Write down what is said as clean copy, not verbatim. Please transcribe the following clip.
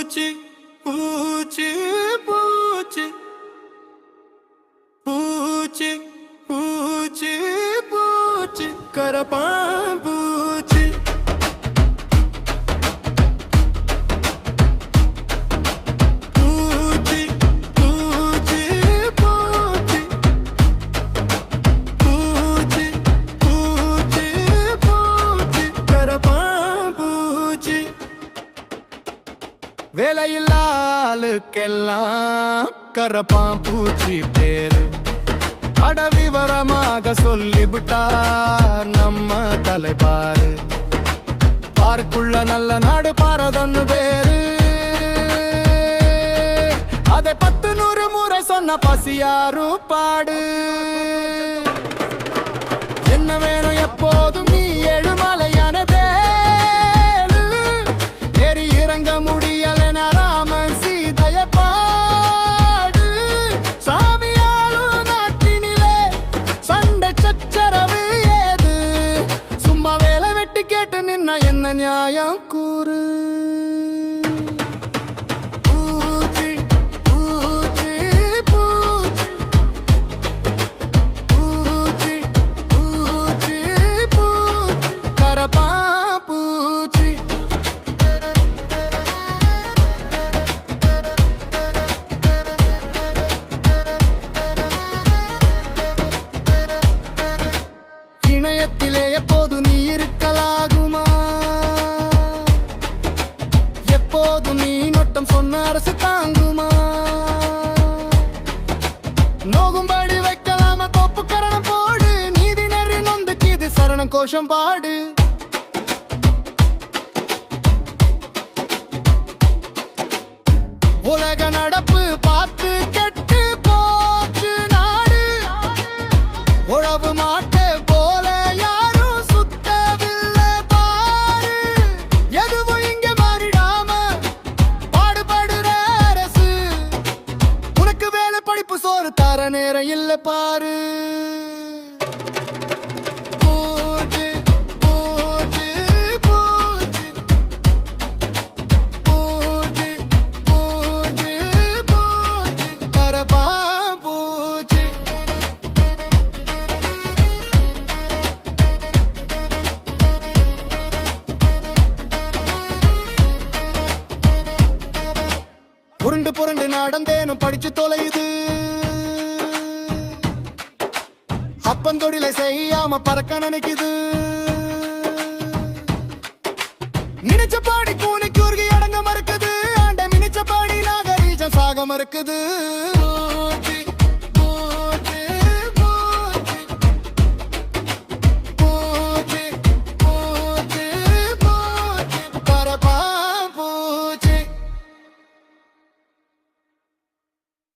பூச்சி பூச்சி பூச்சி பூச்சி பூச்சி பூச்சி கரப்பான் பூச்சி பூச்சி பூச்சி பூச்சி பூச்சி பூச்சி பூச்சி கரப்பான் பூச்சி வேலையில்லாளுக்கெல்லாம் கரப்பான் பூச்சி பேரு அட விவரமாக சொல்லிவிட்டார் நம்ம தலைப்பாரு பார்க்குள்ள நல்ல நாடு பாரதன்னு பேரு அதை 10 முறை சொன்ன பசியாரு பாடு என்ன வேணும் எப்போதும் நீ எழுமலையான வேலு ஏறி இறங்க முடியல ராமன் சீதைய பாடு சாமியாலும் நாட்டினிலே சண்டை சச்சரவு ஏது சும்மா வேலை வெட்டி கேட்டு நின்ன என்ன நியாயம் கூறு பூச்சி பூச்சி பூச்சி பூச்சி பூச்சி பூச்சி கரப்பான் பூச்சி இணையத்திலே எப்போது நீ இருக்கலாகுமா எப்போது நீ நொட்டம் சொன்ன அரசு தாங்குமா நோகும்படி வைக்கலாம கோப்பு கரணம் போடு நீதி நெறி நொந்துக்கு இது சரணம் கோஷம் பாடு உலக நடப்பு பார்த்து கெட்டு போச்சு நாடு உழவு மாட்டே போல யாரும் சுத்தவில்லை பாரு எதுவும் இங்க மாறிடாம பாடுபடுற அரசு உனக்கு வேலை படிப்பு சோறு தர நேரம் இல்ல பாரு பூச்சி பூச்சி பூச்சி பூச்சி பூச்சி பூச்சி கரப்பான் பூச்சி புரண்டு புரண்டு நடந்தேனும் படிச்சு தொலையுது அப்பந்தொழிலை செய்யாம பறக்க நினைக்குது நினைச்ச பாடி கூனிக்கு உருகி அடங்க மறுக்குது ஆண்ட நினைச்ச பாடி நாகரீஜம் சாக மறுக்குது